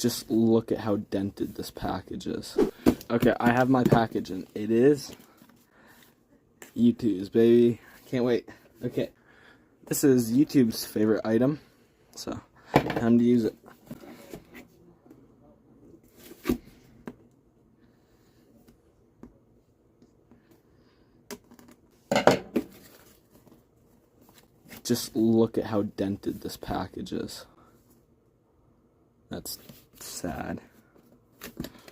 Just look at how dented this package is. Okay, I have my package and it is YOUTOOZ, baby. Can't wait. Okay, this is YouTube's favorite item, so time to use it. Just look at how dented this package is. That's sad.